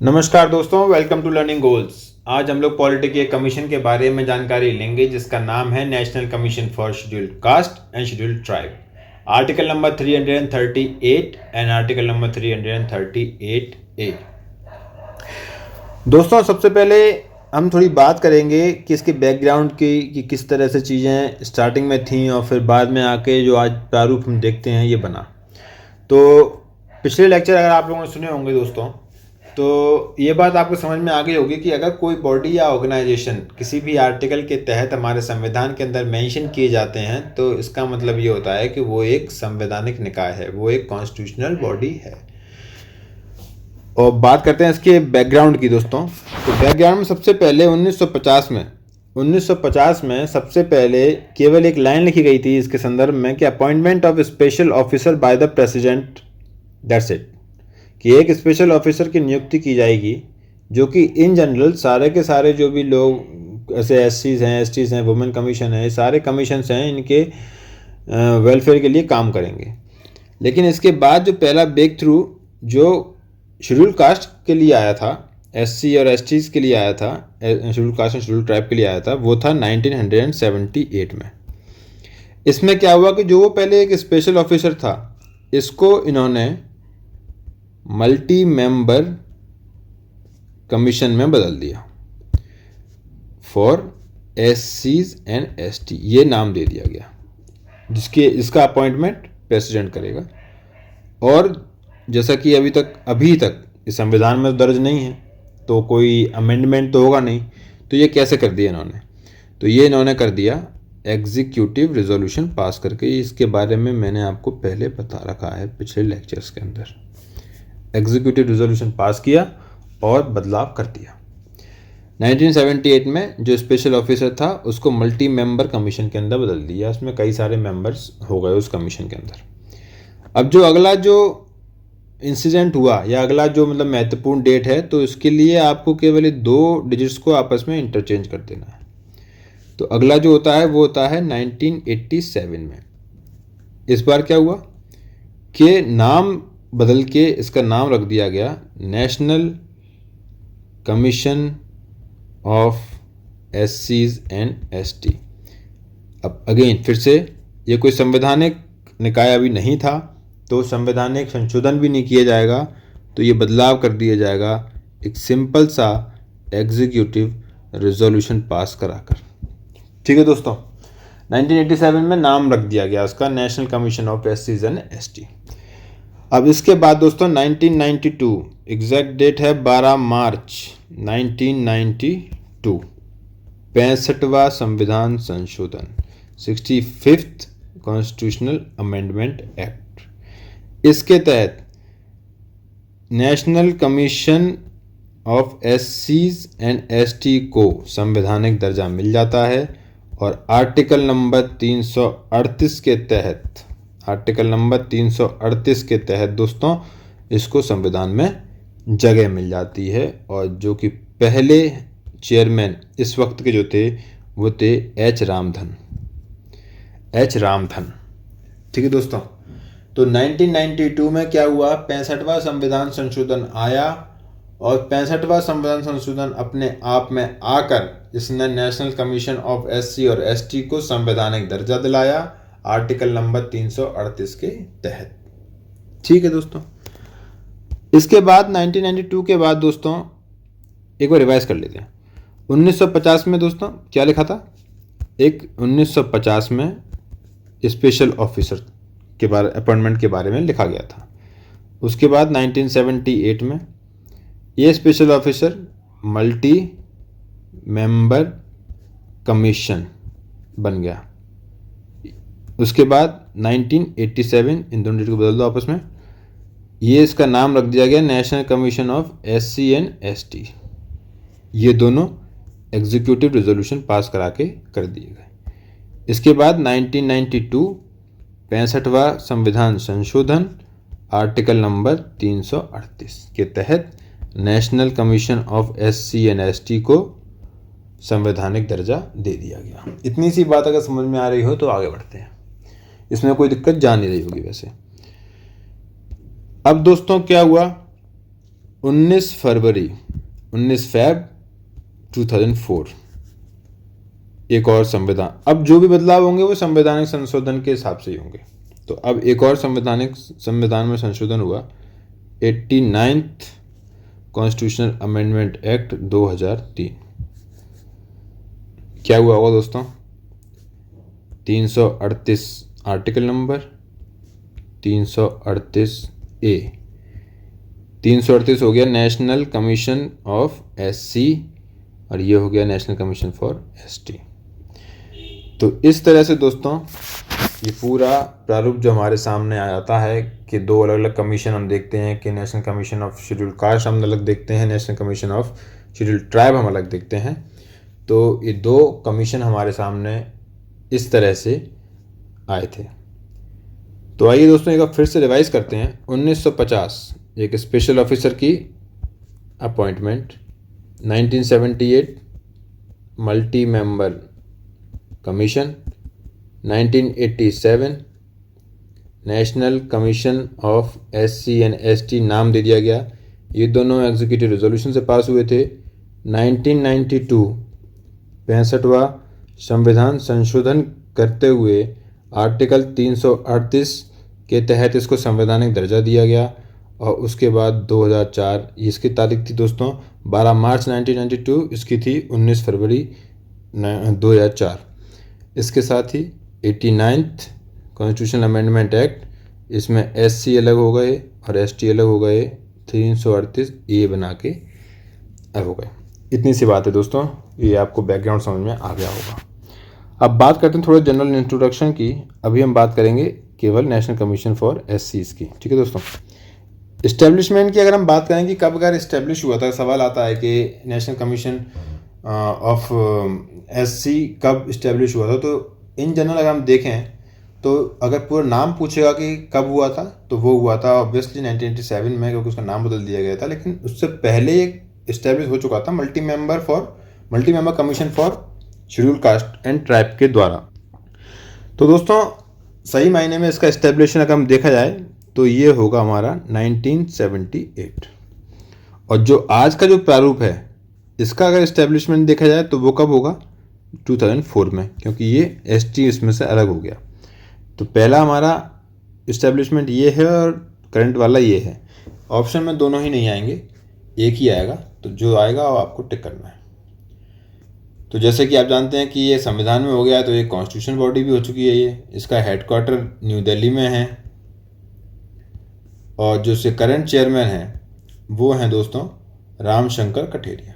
नमस्कार दोस्तों, welcome to learning goals. आज हम लोग पॉलिटी के कमीशन के बारे में जानकारी लेंगे जिसका नाम है national commission for scheduled caste and scheduled tribe. Article number 338 and article number 338 ए। दोस्तों, सबसे पहले हम थोड़ी बात करेंगे कि इसके बैकग्राउंड की कि किस तरह से चीज़ें स्टार्टिंग में थी और फिर बाद में आके जो आज प्रारूप हम देखते हैं ये बना। तो पिछले लेक्चर अगर आप लोगों ने सुने होंगे दोस्तों, तो ये बात आपको समझ में आ गई होगी कि अगर कोई बॉडी या ऑर्गेनाइजेशन किसी भी आर्टिकल के तहत हमारे संविधान के अंदर मेंशन किए जाते हैं तो इसका मतलब ये होता है कि वो एक संवैधानिक निकाय है, वो एक कॉन्स्टिट्यूशनल बॉडी है। और बात करते हैं इसके बैकग्राउंड की दोस्तों। तो बैकग्राउंड में सबसे पहले 1950 में सबसे पहले केवल एक लाइन लिखी गई थी इसके संदर्भ में कि appointment of special officer by the president, that's it, कि एक स्पेशल ऑफिसर की नियुक्ति की जाएगी जो कि इन जनरल सारे के सारे जो भी लोग ऐसे एससीज हैं, एसटीज हैं, वुमेन कमीशन है, सारे कमीशंस हैं, इनके वेलफेयर के लिए काम करेंगे। लेकिन इसके बाद जो पहला ब्रेक थ्रू जो शेड्यूल कास्ट के लिए आया था, एससी और एसटीज के लिए आया था, schedule caste and schedule tribe के लिए आया था, वो था 1978 में। इसमें क्या हुआ कि जो वो पहले एक स्पेशल ऑफिसर था, इसको इन्होंने मल्टी मेंबर कमीशन में बदल दिया फॉर एससीज एंड एसटी, ये नाम दे दिया गया, इसका अपॉइंटमेंट प्रेसिडेंट करेगा। और जैसा कि अभी तक इस संविधान में दर्ज नहीं है तो कोई अमेंडमेंट तो होगा नहीं, तो ये कैसे कर दिया इन्होंने, तो ये इन्होंने कर दिया एग्जीक्यूटिव रेजोल्यूशन पास करके। इसके बारे में मैंने आपको पहले बता रखा है पिछले लेक्चर्स के अंदर। एग्जीक्यूटिव रेजोल्यूशन पास किया और बदलाव कर दिया। 1978 में जो स्पेशल ऑफिसर था उसको मल्टी मेंबर कमीशन के अंदर बदल दिया, उसमें कई सारे मेंबर्स हो गए उस कमीशन के अंदर। अब जो अगला जो इंसिडेंट हुआ या अगला जो मतलब महत्वपूर्ण डेट है, तो इसके लिए आपको केवल 2 डिजिट्स को आपस में इंटरचेंज कर देना है। तो अगला जो होता है वो होता है 1987 में। इस बार क्या हुआ कि नाम बदल के इसका नाम रख दिया गया नेशनल कमीशन ऑफ एससीज एंड एसटी। अब अगेन फिर से ये कोई संवैधानिक निकाय अभी नहीं था, तो संवैधानिक संशोधन भी नहीं किया जाएगा, तो ये बदलाव कर दिया जाएगा एक सिंपल सा एग्जीक्यूटिव रेजोल्यूशन पास कराकर। ठीक है दोस्तों, 1987 में नाम रख दिया गया उसका नेशनल कमीशन ऑफ एससीज एंड एसटी। अब इसके बाद दोस्तों 1992, एग्जैक्ट डेट है 12 मार्च 1992, 65वां संविधान संशोधन, 65th कॉन्स्टिट्यूशनल अमेंडमेंट एक्ट। इसके तहत नेशनल कमीशन ऑफ एससीज एंड एसटी को संवैधानिक दर्जा मिल जाता है और आर्टिकल नंबर 338 के तहत दोस्तों इसको संविधान में जगह मिल जाती है। और जो कि पहले चेयरमैन इस वक्त के जो थे वो थे एच रामधन। ठीक है दोस्तों, तो 1992 में क्या हुआ, 65वां संविधान संशोधन आया और 65वां संविधान संशोधन अपने आप में आकर इसने नेशनल कमीशन ऑफ एससी और एसटी को संवैधानिक दर्जा दिलाया आर्टिकल नंबर 338 के तहत। ठीक है दोस्तों, इसके बाद 1992 के बाद दोस्तों एक बार रिवाइज कर लेते हैं। 1950 में दोस्तों क्या लिखा था, एक 1950 में स्पेशल ऑफिसर के बारे अपॉइंटमेंट के बारे में लिखा गया था। उसके बाद 1978 में ये special officer multi member commission बन गया। उसके बाद 1987, इन दोनों डेट को बदल दो आपस में, ये इसका नाम रख दिया गया national commission of SC and ST. ये दोनों एग्जीक्यूटिव रेजोल्यूशन पास करा के कर दिए गए। इसके बाद 1992, 65वां संविधान संशोधन आर्टिकल नंबर 338 के तहत national commission of SC and ST को संवैधानिक दर्जा दे दिया गया। इतनी सी बात अगर समझ में आ रही हो तो आगे बढ़ते हैं, इसमें कोई दिक्कत जा नहीं रही होगी वैसे। अब दोस्तों क्या हुआ 19 फरवरी 19 फैब 2004 एक और संविधान। अब जो भी बदलाव होंगे वो संवैधानिक संशोधन के हिसाब से ही होंगे। तो अब एक और संविधान में संशोधन हुआ, 89th कॉन्स्टिट्यूशनल अमेंडमेंट एक्ट 2003। क्या हुआ होगा दोस्तों? 338 आर्टिकल नंबर 338A, 338 हो गया नेशनल कमीशन ऑफ SC और ये हो गया नेशनल कमीशन फॉर ST। तो इस तरह से दोस्तों ये पूरा प्रारूप जो हमारे सामने आ जाता है कि दो अलग अलग कमीशन हम देखते हैं कि national commission of scheduled caste हम अलग देखते हैं, national commission of scheduled tribe हम अलग देखते हैं। तो ये दो कमीशन हमारे सामने इस तरह से आए थे। तो आइए दोस्तों एक बार फिर से रिवाइज करते हैं। 1950 एक स्पेशल ऑफिसर की appointment, 1978 multi member commission, 1987 national commission of SC and ST नाम दे दिया गया। ये दोनों एग्जीक्यूटिव रेजोल्यूशन से पास हुए थे। 1992 65वां संविधान संशोधन करते हुए आर्टिकल 338 के तहत इसको संवैधानिक दर्जा दिया गया। और उसके बाद 2004 इसकी तारीख थी दोस्तों 12 मार्च 1992, इसकी थी 19 फरवरी 2004। इसके साथ ही 89th कॉन्स्टिट्यूशनल अमेंडमेंट एक्ट, इसमें SC अलग हो गए और ST अलग हो गए, 338A बना के अलग हो गए। इतनी सी बात है दोस्तों, ये आपको बैकग्राउंड समझ में आ गया होगा। अब बात करते हैं थोड़ा जनरल इंट्रोडक्शन की। अभी हम बात करेंगे केवल नेशनल कमीशन फॉर SCs की। ठीक है दोस्तों, इस्टेब्लिशमेंट की अगर हम बात करें कि कब अगर इस्टेब्लिश हुआ था, सवाल आता है कि नेशनल कमीशन ऑफ SC कब इस्टेब्लिश हुआ था। तो इन जनरल अगर हम देखें तो अगर पूरा नाम पूछेगा कि कब हुआ था तो वो हुआ था ऑब्वियसली 1987 में, क्योंकि उसका नाम बदल दिया गया था। लेकिन उससे पहले एक इस्टेब्लिश हो चुका था multi member commission for schedule cast and tribe के द्वारा। तो दोस्तों सही मायने में इसका इस्टेब्लिशन अगर हम देखा जाए तो ये होगा हमारा 1978। और जो आज का जो प्रारूप है इसका अगर इस्टेब्लिशमेंट देखा जाए तो वो कब होगा? 2004 में, क्योंकि ये ST इसमें से अलग हो गया। तो पहला हमारा इस्टेब्लिशमेंट ये है और करंट वाला ये है। ऑप्शन में दोनों ही नहीं आएंगे, एक ही आएगा। तो जो आएगा वो आपको टिक करना है। तो जैसे कि आप जानते हैं कि ये संविधान में हो गया, तो ये कॉन्स्टिट्यूशन बॉडी भी हो चुकी है। ये इसका हेडक्वार्टर न्यू दिल्ली में है और जो से करंट चेयरमैन हैं वो हैं दोस्तों रामशंकर कठेरिया।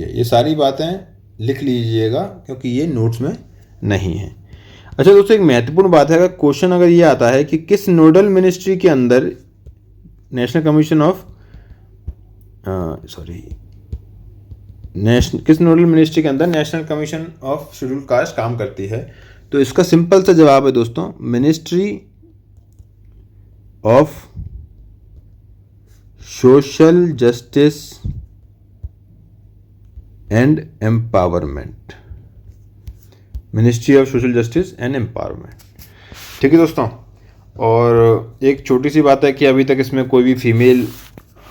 ये सारी बातें लिख लीजिएगा क्योंकि ये नोट्स में नहीं है। अच्छा दोस्तों, एक महत्वपूर्ण बात है, अगर क्वेश्चन अगर ये आता है कि किस नोडल मिनिस्ट्री के अंदर नेशनल कमीशन ऑफ किस नोडल मिनिस्ट्री के अंदर national commission of schedule caste काम करती है, तो इसका सिंपल सा जवाब है दोस्तों ministry of social justice and empowerment. Ministry of social justice and empowerment. ठीक है दोस्तों, और एक छोटी सी बात है कि अभी तक इसमें कोई भी फीमेल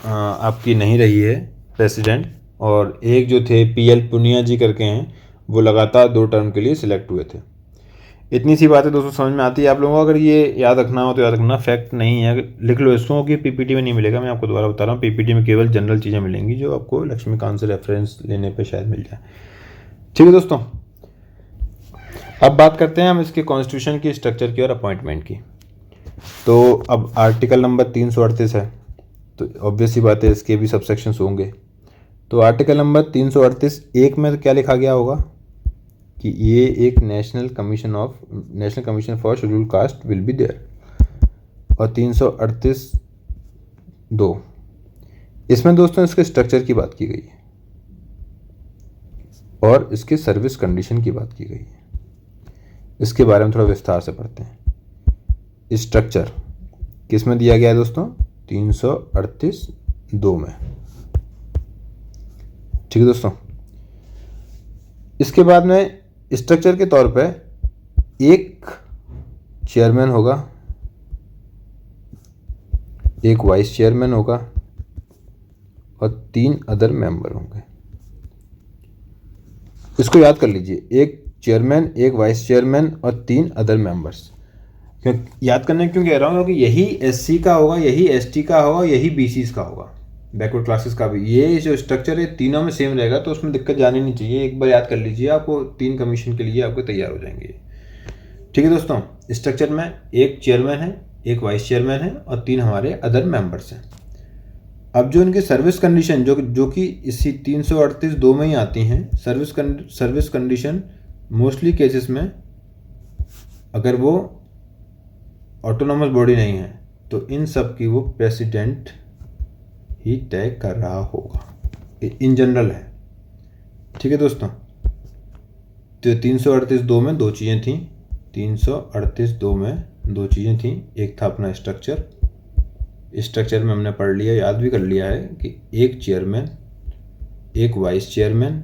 आपकी नहीं रही है प्रेसिडेंट, और एक जो थे PL पुनिया जी करके हैं वो लगातार 2 टर्म के लिए सिलेक्ट हुए थे। इतनी सी बातें दोस्तों समझ में आती है आप लोगों को। अगर ये याद रखना हो तो याद रखना, फैक्ट नहीं है, लिख लो इसको कि PPT में नहीं मिलेगा। मैं आपको दोबारा बता रहा हूँ, PPT में केवल जनरल चीज़ें मिलेंगी जो आपको लक्ष्मीकांत से रेफरेंस लेने पे शायद मिल जाए। ठीक है दोस्तों, अब बात करते हैं हम इसके कॉन्स्टिट्यूशन की, स्ट्रक्चर की और अपॉइंटमेंट की। तो अब आर्टिकल नंबर 338 है, तो ऑब्वियस ही बात है इसके भी सबसेक्शंस होंगे। तो आर्टिकल नंबर 338(1) में क्या लिखा गया होगा कि ये एक national commission for schedule caste will be there. और 338(2) इसमें दोस्तों इसके स्ट्रक्चर की बात की गई है और इसके सर्विस कंडीशन की बात की गई है। इसके बारे में थोड़ा विस्तार से पढ़ते हैं। स्ट्रक्चर किस में दिया गया है दोस्तों? 338(2) में। ठीक है दोस्तों, इसके बाद में स्ट्रक्चर के तौर पे एक चेयरमैन होगा, एक वाइस चेयरमैन होगा और 3 अदर मेंबर होंगे। इसको याद कर लीजिए, एक चेयरमैन, एक वाइस चेयरमैन और 3 अदर मेंबर्स। क्यों याद करने क्यों कह रहा हूँ? क्योंकि यही एससी का होगा, यही एसटी का होगा, यही बीसीस का होगा, बैकवर्ड क्लासेस का भी। ये जो स्ट्रक्चर है तीनों में सेम रहेगा, तो उसमें दिक्कत जानी नहीं चाहिए। एक बार याद कर लीजिए, आपको 3 कमीशन के लिए आपको तैयार हो जाएंगे। ठीक है दोस्तों, स्ट्रक्चर में एक चेयरमैन है, एक वाइस चेयरमैन है और 3 हमारे अदर मेंबर्स हैं। अब जो इनकी सर्विस कंडीशन जो कि इसी 338(2) में ही आती हैं, सर्विस कंडीशन मोस्टली केसेस में अगर वो ऑटोनॉमस बॉडी नहीं है तो इन सब की वो प्रेसिडेंट ही तय कर रहा होगा, इन जनरल है। ठीक है दोस्तों, तो 338(2) में 2 चीज़ें थीं। 338(2) में 2 चीज़ें थीं। एक था अपना स्ट्रक्चर में हमने पढ़ लिया, याद भी कर लिया है कि एक चेयरमैन, एक वाइस चेयरमैन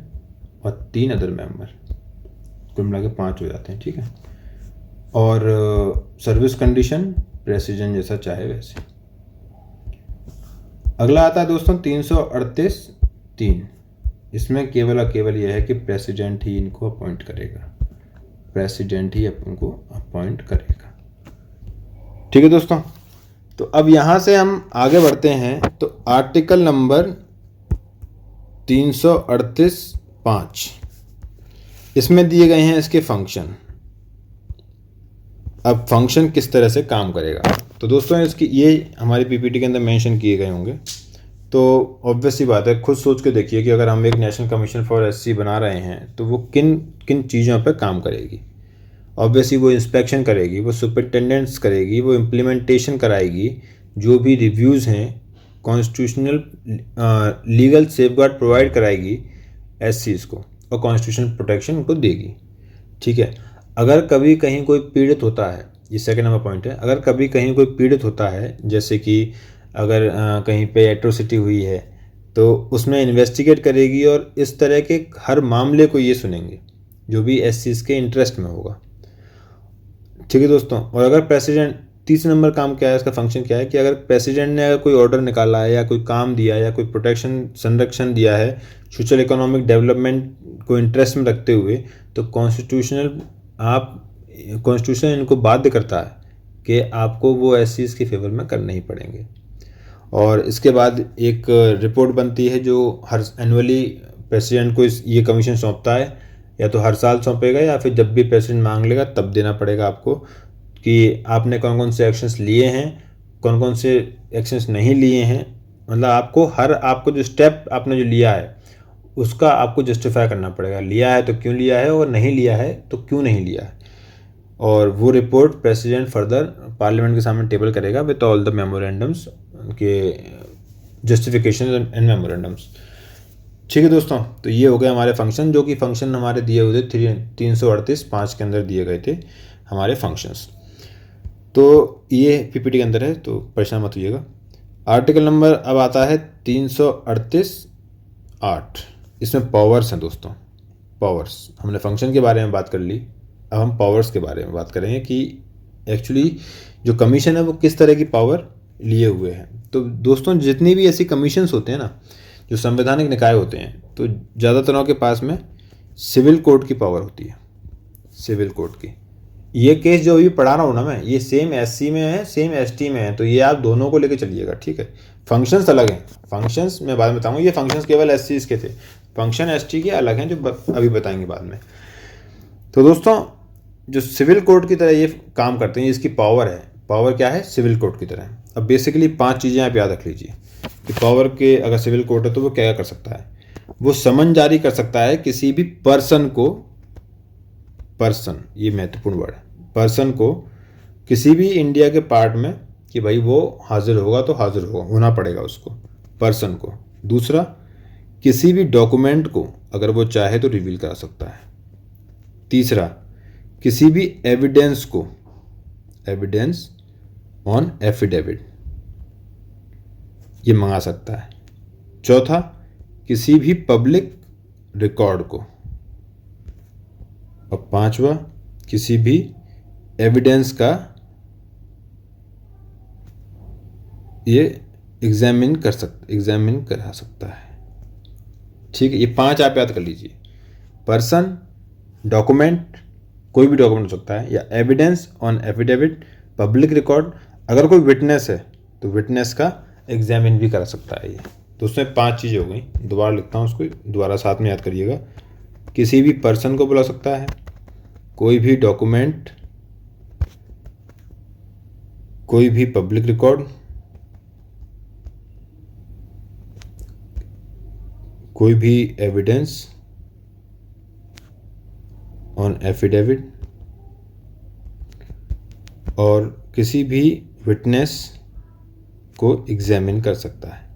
और 3 अदर मेंबर, कुल मिला के 5 हो जाते हैं। ठीक है, और सर्विस कंडीशन प्रेसिडेंट जैसा चाहे वैसे। अगला आता है दोस्तों 338(3). इसमें केवल और केवल यह है कि प्रेसिडेंट ही इनको अपॉइंट करेगा, प्रेसिडेंट ही इनको अपॉइंट करेगा। ठीक है दोस्तों, तो अब यहाँ से हम आगे बढ़ते हैं। तो आर्टिकल नंबर 338(5), इसमें दिए गए हैं इसके फंक्शन। अब फंक्शन किस तरह से काम करेगा, तो दोस्तों इसकी ये हमारी पीपीटी के अंदर मेंशन किए गए होंगे। तो ऑब्वियस सी बात है, खुद सोच के देखिए कि अगर हम एक नेशनल कमीशन फॉर एससी बना रहे हैं तो वो किन किन चीज़ों पर काम करेगी। ऑब्वियसली वो इंस्पेक्शन करेगी, वो सुपरिटेंडेंट्स करेगी, वो इम्प्लीमेंटेशन कराएगी, जो भी रिव्यूज़ हैं, कॉन्स्टिट्यूशनल लीगल सेफगार्ड प्रोवाइड कराएगी एससीज़ को, और कॉन्स्टिट्यूशनल प्रोटेक्शन उनको देगी। ठीक है, अगर कभी कहीं कोई पीड़ित होता है, ये सेकंड नंबर पॉइंट है, अगर कभी कहीं कोई पीड़ित होता है, जैसे कि अगर कहीं पे एट्रोसिटी हुई है तो उसमें इन्वेस्टिगेट करेगी और इस तरह के हर मामले को ये सुनेंगे जो भी एससीज़ के इंटरेस्ट में होगा। ठीक है दोस्तों, और अगर प्रेसिडेंट, तीसरा नंबर काम क्या है, इसका फंक्शन क्या है कि अगर प्रेसिडेंट ने अगर कोई ऑर्डर निकाला है या कोई काम दिया है या कोई प्रोटेक्शन संरक्षण दिया है सोशल इकोनॉमिक डेवलपमेंट को इंटरेस्ट में रखते हुए, तो कॉन्स्टिट्यूशन इनको बाध्य करता है कि आपको वो एससीज़ के फेवर में करने ही पड़ेंगे। और इसके बाद एक रिपोर्ट बनती है जो हर एनुअली प्रेसिडेंट को ये कमीशन सौंपता है, या तो हर साल सौंपेगा या फिर जब भी प्रेसिडेंट मांग लेगा तब देना पड़ेगा आपको, कि आपने कौन कौन से एक्शंस लिए हैं, कौन कौन से एक्शंस नहीं लिए हैं। मतलब आपको जो स्टेप आपने जो लिया है उसका आपको जस्टिफाई करना पड़ेगा, लिया है तो क्यों लिया है, और नहीं लिया है तो क्यों नहीं लिया है। और वो रिपोर्ट प्रेसिडेंट फर्दर पार्लियामेंट के सामने टेबल करेगा विद ऑल द मेमोरेंडम्स के जस्टिफिकेशन एंड मेमोरेंडम्स। ठीक है दोस्तों, तो ये हो गए हमारे फंक्शन, जो कि फंक्शन हमारे दिए हुए थे 338(5) के अंदर दिए गए थे हमारे फंक्शंस। तो ये पीपीटी के अंदर है, तो परेशान मत होइएगा। आर्टिकल नंबर अब आता है 338(8). इसमें पावर्स हैं दोस्तों, पावर्स। हमने फंक्शन के बारे में बात कर ली, अब हम पावर्स के बारे में बात करेंगे कि एक्चुअली जो कमीशन है वो किस तरह की पावर लिए हुए हैं। तो दोस्तों जितनी भी ऐसी कमीशंस होते हैं ना, जो संवैधानिक निकाय होते हैं, तो ज़्यादातरों के पास में सिविल कोड की पावर होती है, सिविल कोड की। ये केस जो अभी पढ़ा रहा हूँ ना मैं, ये सेम एससी में है, सेम एसटी में है, तो ये आप दोनों को लेके चलिएगा। ठीक है, फंक्शंस अलग हैं, फंक्शंस मैं बाद में बताऊँगा। ये फंक्शंस केवल एससीज़ के थे, फंक्शन एसटी के अलग हैं जो अभी बताएंगे बाद में। तो दोस्तों जो सिविल कोड की तरह ये काम करते हैं, इसकी पावर है, पावर क्या है, सिविल कोड की तरह। अब बेसिकली 5 चीज़ें आप याद रख लीजिए कि पावर के, अगर सिविल कोड है तो वो क्या कर सकता है। वो समन जारी कर सकता है किसी भी पर्सन को, पर्सन ये महत्वपूर्ण वर्ड है, पर्सन को किसी भी इंडिया के पार्ट में, कि भाई वो हाजिर होगा तो हाजिर होना पड़ेगा उसको, पर्सन को। दूसरा, किसी भी डॉक्यूमेंट को अगर वो चाहे तो रिवील करा सकता है। तीसरा, किसी भी एविडेंस को, एविडेंस ऑन एफिडेविट, ये मंगा सकता है। चौथा, किसी भी पब्लिक रिकॉर्ड को। और पांचवा, किसी भी एविडेंस का ये एग्जामिन करा सकता है। ठीक है, ये 5 आप याद कर लीजिए। पर्सन, डॉक्यूमेंट, कोई भी डॉक्यूमेंट हो सकता है, या evidence on affidavit, public record, अगर कोई विटनेस है तो विटनेस का एग्जामिन भी करा सकता है ये। तो उसमें 5 चीज़ें हो गई। दोबारा लिखता हूँ उसको, दोबारा साथ में याद करिएगा। किसी भी पर्सन को बुला सकता है, कोई भी डॉक्यूमेंट, कोई भी पब्लिक रिकॉर्ड, कोई भी एविडेंस ऑन एफिडेविट, और किसी भी विटनेस को एग्जामिन कर सकता है।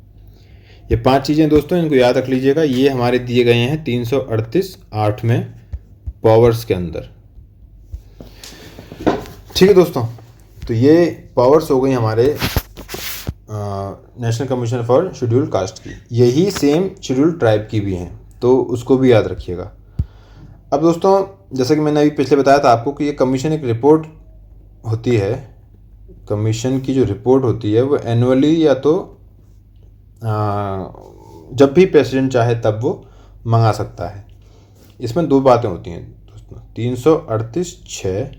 ये 5 चीज़ें दोस्तों, इनको याद रख लीजिएगा। ये हमारे दिए गए हैं 338 में पावर्स के अंदर। ठीक है दोस्तों, तो ये पावर्स हो गई हमारे national commission for scheduled caste की। यही सेम शेड्यूल्ड ट्राइब की भी हैं, तो उसको भी याद रखिएगा। अब दोस्तों, जैसा कि मैंने अभी पिछले बताया था आपको कि ये कमीशन एक रिपोर्ट होती है। कमीशन की जो रिपोर्ट होती है वो एनुअली या तो जब भी प्रेसिडेंट चाहे तब वो मंगा सकता है। इसमें 2 बातें होती हैं दोस्तों, 338(6)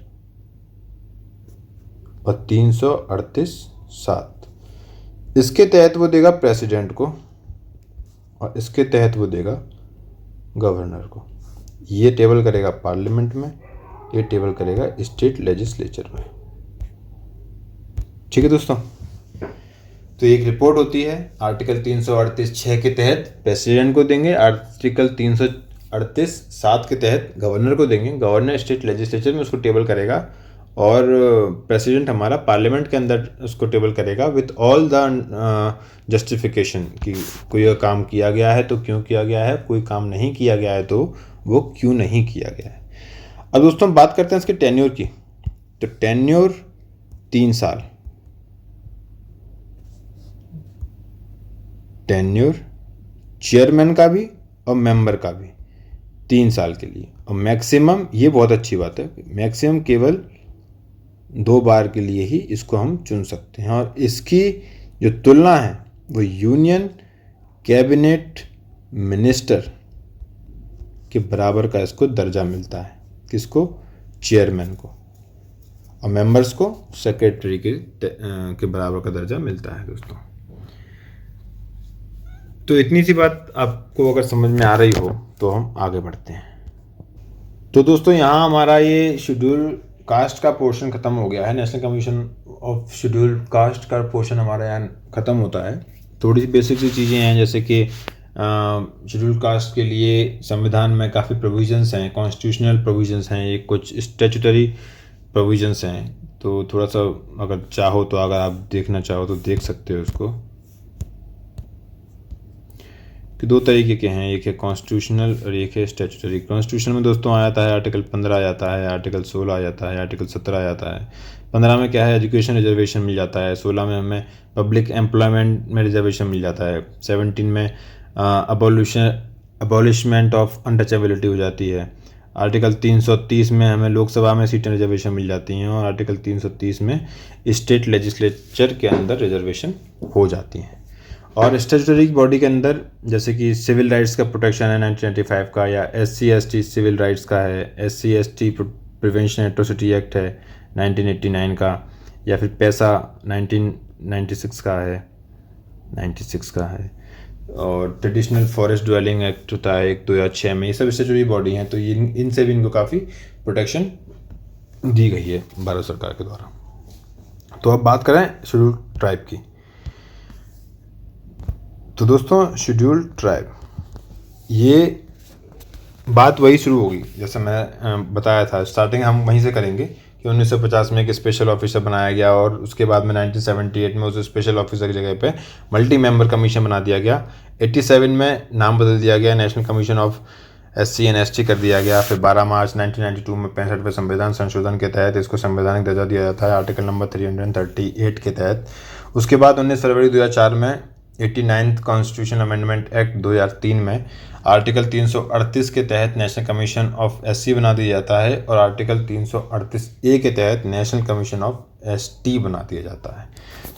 और 338(7). इसके तहत वो देगा प्रेसिडेंट को और इसके तहत वो देगा गवर्नर को। ये टेबल करेगा पार्लियामेंट में, ये टेबल करेगा स्टेट लेजिस्लेचर में। ठीक है दोस्तों, तो एक रिपोर्ट होती है, आर्टिकल 338(6) के तहत प्रेसिडेंट को देंगे, आर्टिकल 338(7) के तहत गवर्नर को देंगे। गवर्नर स्टेट लेजिस्लेचर में उसको टेबल करेगा और प्रेसिडेंट हमारा पार्लियामेंट के अंदर उसको टेबल करेगा विथ ऑल द जस्टिफिकेशन कि कोई काम किया गया है तो क्यों किया गया है, कोई काम नहीं किया गया है तो वो क्यों नहीं किया गया है। अब दोस्तों हम बात करते हैं इसके टेन्योर की। तो टेन्योर 3 साल, टेन्योर चेयरमैन का भी और मेंबर का भी 3 साल के लिए। और मैक्सिमम, ये बहुत अच्छी बात है, मैक्सिमम केवल 2 बार के लिए ही इसको हम चुन सकते हैं। और इसकी जो तुलना है वो यूनियन कैबिनेट मिनिस्टर के बराबर का इसको दर्जा मिलता है। किसको? चेयरमैन को। और मेंबर्स को सेक्रेटरी के बराबर का दर्जा मिलता है दोस्तों। तो इतनी सी बात आपको अगर समझ में आ रही हो तो हम आगे बढ़ते हैं। तो दोस्तों यहाँ हमारा ये शेड्यूल कास्ट का पोर्शन ख़त्म हो गया है। National commission of schedule caste का पोर्शन हमारा यहाँ ख़त्म होता है। थोड़ी सी बेसिक सी चीज़ें हैं, जैसे कि शेड्यूल कास्ट के लिए संविधान में काफ़ी प्रोविजंस हैं, कॉन्स्टिट्यूशनल प्रोविजंस हैं, ये कुछ स्टैट्यूटरी प्रोविजंस हैं। तो थोड़ा सा अगर चाहो तो, अगर आप देखना चाहो तो देख सकते हो उसको, कि 2 तरीके के हैं, एक है कॉन्स्टिट्यूशनल और एक है स्टैट्यूटरी। कॉन्स्टिट्यूशन में दोस्तों आ जाता है आर्टिकल 15 आ जाता है, आर्टिकल 16 आ जाता है, आर्टिकल 17 आ जाता है। 15 में क्या है, एजुकेशन रिजर्वेशन मिल जाता है। 16 में हमें पब्लिक एम्प्लॉयमेंट में रिजर्वेशन मिल जाता है। 17 में अबॉलिशमेंट ऑफ अनटचेबिलिटी हो जाती है। आर्टिकल 330 में हमें लोकसभा में सीटें रिजर्वेशन मिल जाती हैं। और आर्टिकल 330 में स्टेट लेजिस्लेचर के अंदर रिजर्वेशन हो जाती हैं। और स्टैट्यूटरी बॉडी के अंदर जैसे कि सिविल राइट्स का प्रोटेक्शन है 1995 का, या SC/ST सिविल राइट्स का है, SC/ST प्रिवेंशन एट्रोसिटी एक्ट है 1989 का, या फिर पैसा 1996 का है, 96 का है। और ट्रेडिशनल फॉरेस्ट ड्वेलिंग एक्ट होता है 2006 में। ये सब स्टैट्यूटरी बॉडी हैं, तो ये इनसे भी इनको काफ़ी प्रोटेक्शन दी गई है भारत सरकार के द्वारा। तो अब बात करें शेड्यूल ट्राइब की। तो दोस्तों शेड्यूल्ड ट्राइब, ये बात वही शुरू होगी जैसे मैं बताया था, स्टार्टिंग हम वहीं से करेंगे कि 1950 में एक स्पेशल ऑफिसर बनाया गया और उसके बाद में 1978 में उस स्पेशल ऑफिसर की जगह पे मल्टी मेंबर कमीशन बना दिया गया। 87 में नाम बदल दिया गया, national commission of SC and ST कर दिया गया। फिर 12 मार्च 1992 में 65वें संविधान संशोधन के तहत इसको संवैधानिक दर्जा दिया जाता है आर्टिकल नंबर 338 के तहत। उसके बाद 19 फरवरी 2004 में 89th कॉन्स्टिट्यूशन अमेंडमेंट एक्ट 2003 में आर्टिकल 338 के तहत नेशनल कमीशन ऑफ एससी बना दिया जाता है और आर्टिकल 338A के तहत नेशनल कमीशन ऑफ एसटी बना दिया जाता है।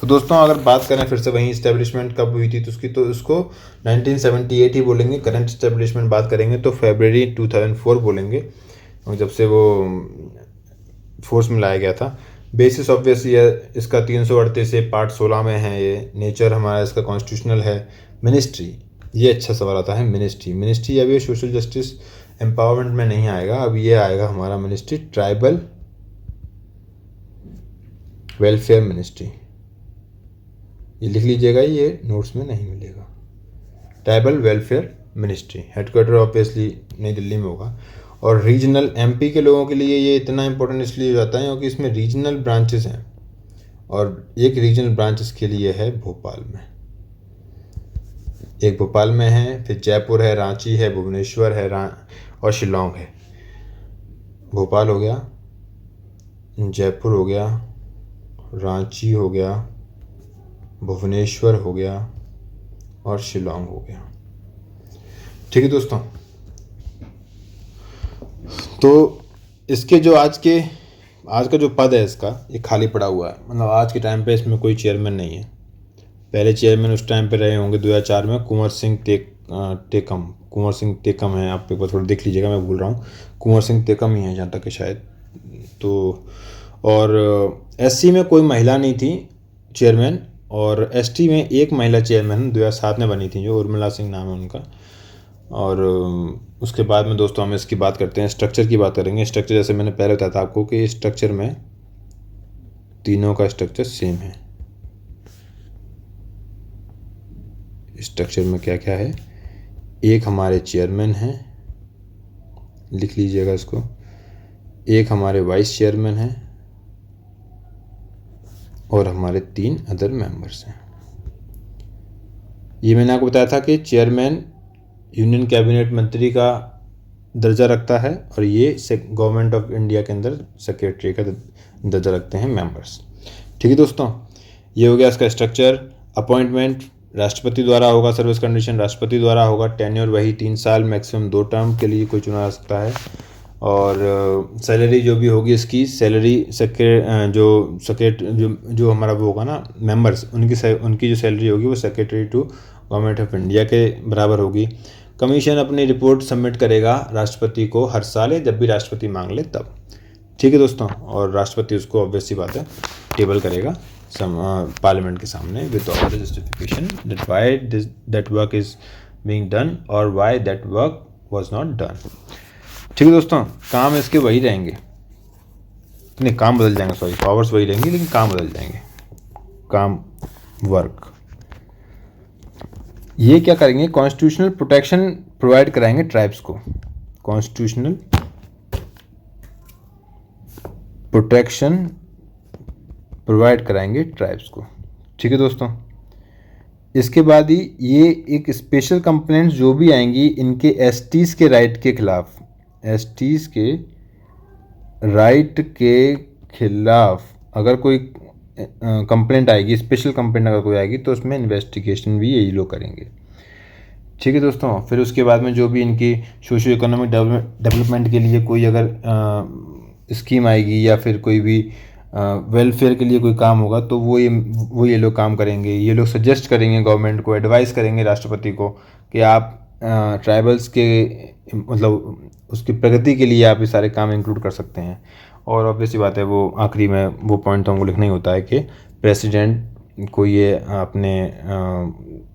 तो दोस्तों अगर बात करें फिर से वहीं इस्टेब्लिशमेंट कब हुई थी तो उसको 1978 ही बोलेंगे। करंट इस्टेब्लिशमेंट बात करेंगे तो फरवरी 2004 बोलेंगे, जब से वो फोर्स में लाया गया था। बेसिस ऑब्वियसली इसका 338 से पार्ट 16 में है ये। नेचर हमारा इसका कॉन्स्टिट्यूशनल है। मिनिस्ट्री, ये अच्छा सवाल आता है। मिनिस्ट्री अब ये सोशल जस्टिस एम्पावरमेंट में नहीं आएगा, अब ये आएगा हमारा मिनिस्ट्री ट्राइबल वेलफेयर मिनिस्ट्री। ये लिख लीजिएगा, ये नोट्स में नहीं मिलेगा। Tribal welfare ministry, headquarter obviously नई दिल्ली में होगा। और रीजनल एमपी के लोगों के लिए ये इतना इंपॉर्टेंट इसलिए हो जाता है क्योंकि इसमें रीजनल ब्रांचेस हैं और एक रीजनल ब्रांच इसके लिए है भोपाल में। एक भोपाल में है, फिर जयपुर है, रांची है, भुवनेश्वर है और शिलोंग है। भोपाल हो गया, जयपुर हो गया, रांची हो गया, भुवनेश्वर हो गया और शिलोंग हो गया। ठीक है दोस्तों, तो इसके जो आज का जो पद है इसका, ये खाली पड़ा हुआ है। मतलब आज के टाइम पे इसमें कोई चेयरमैन नहीं है। पहले चेयरमैन उस टाइम पे रहे होंगे 2004 में कुंवर सिंह टेकम है। आप एक बार थोड़ा देख लीजिएगा, मैं भूल रहा हूँ। कुंवर सिंह टेकम ही है जहाँ तक है शायद। तो और एससी में कोई महिला नहीं थी चेयरमैन, और एसटी में एक महिला चेयरमैन 2007 में बनी थी, जो उर्मिला सिंह नाम है उनका। और उसके बाद में दोस्तों हम इसकी बात करते हैं, स्ट्रक्चर की बात करेंगे। स्ट्रक्चर जैसे मैंने पहले बताया था आपको कि इस स्ट्रक्चर में तीनों का स्ट्रक्चर सेम है। स्ट्रक्चर में क्या क्या है, एक हमारे चेयरमैन हैं, लिख लीजिएगा इसको। एक हमारे वाइस चेयरमैन हैं और हमारे 3 अदर मेंबर्स हैं। ये मैंने आपको बताया था कि चेयरमैन यूनियन कैबिनेट मंत्री का दर्जा रखता है और ये गवर्नमेंट ऑफ इंडिया के अंदर सेक्रेटरी का दर्जा रखते हैं मेंबर्स। ठीक है दोस्तों, ये हो गया इसका स्ट्रक्चर। अपॉइंटमेंट राष्ट्रपति द्वारा होगा, सर्विस कंडीशन राष्ट्रपति द्वारा होगा। टेन्योर वही 3 साल, मैक्सिमम 2 टर्म के लिए कोई चुना जा सकता है। और सैलरी जो भी होगी इसकी, सैलरी जो हमारा वो होगा ना मेंबर्स, उनकी जो सैलरी होगी वो secretary to government of India के बराबर होगी। कमीशन अपनी रिपोर्ट सबमिट करेगा राष्ट्रपति को हर साल, जब भी राष्ट्रपति मांग ले तब। ठीक है दोस्तों, और राष्ट्रपति उसको ऑब्वियस सी बात है टेबल करेगा पार्लियामेंट के सामने with all the justification that why that work is being done और why that work was not done. ठीक है दोस्तों, काम इसके वही रहेंगे, नहीं काम बदल जाएंगे, सॉरी पावर्स वही रहेंगी लेकिन काम बदल जाएंगे। काम वर्क ये क्या करेंगे, कॉन्स्टिट्यूशनल प्रोटेक्शन प्रोवाइड कराएंगे ट्राइब्स को। कॉन्स्टिट्यूशनल प्रोटेक्शन प्रोवाइड कराएंगे ट्राइब्स को। ठीक है दोस्तों, इसके बाद ही ये एक स्पेशल कंप्लेंट्स जो भी आएंगी इनके एसटीज के राइट के खिलाफ, एसटीज के राइट के खिलाफ अगर कोई कंप्लेंट आएगी, स्पेशल कंप्लेंट अगर कोई आएगी तो उसमें इन्वेस्टिगेशन भी यही लोग करेंगे। ठीक है दोस्तों, फिर उसके बाद में जो भी इनकी सोशो इकोनॉमिक डेवलपमेंट के लिए कोई अगर स्कीम आएगी या फिर कोई भी वेलफेयर के लिए कोई काम होगा तो वो ये लोग काम करेंगे। ये लोग सजेस्ट करेंगे गवर्नमेंट को, एडवाइस करेंगे राष्ट्रपति को कि आप ट्राइबल्स के मतलब उसकी प्रगति के लिए आप ये सारे काम इंक्लूड कर सकते हैं। और ऑब्वियसली बात है वो आखिरी में वो पॉइंट तो हमको लिखना ही होता है कि प्रेसिडेंट को ये अपने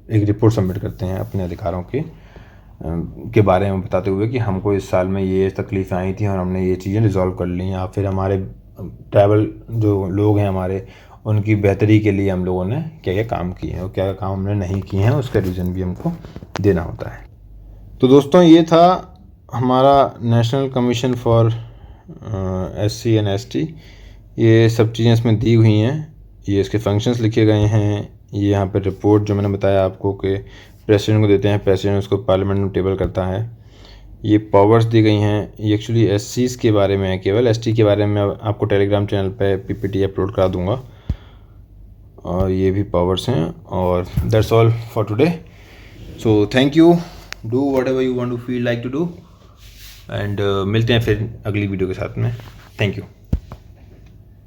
एक रिपोर्ट सबमिट करते हैं अपने अधिकारों के बारे में बताते हुए कि हमको इस साल में ये तकलीफ़ें आई थी और हमने ये चीज़ें रिजॉल्व कर ली, या फिर हमारे ट्राइबल जो लोग हैं हमारे उनकी बेहतरी के लिए हम लोगों ने क्या क्या काम किए हैं और क्या क्या काम हमने नहीं किए हैं, उसका रीज़न भी हमको देना होता है। तो दोस्तों ये था हमारा national commission for SC and ST। ये सब चीज़ें इसमें दी हुई हैं, ये इसके फंक्शंस लिखे गए हैं। ये यहाँ पर रिपोर्ट जो मैंने बताया आपको कि प्रेसिडेंट को देते हैं, प्रेसिडेंट उसको पार्लियामेंट में टेबल करता है। ये पावर्स दी गई हैं, ये एक्चुअली SCs के बारे में है, केवल ST के बारे में आपको टेलीग्राम चैनल पे PPT अपलोड करा दूंगा। और ये भी पावर्स हैं। और that's all for today. So thank you, do whatever you want to feel like to do, and मिलते हैं फिर अगली वीडियो के साथ में। Thank you.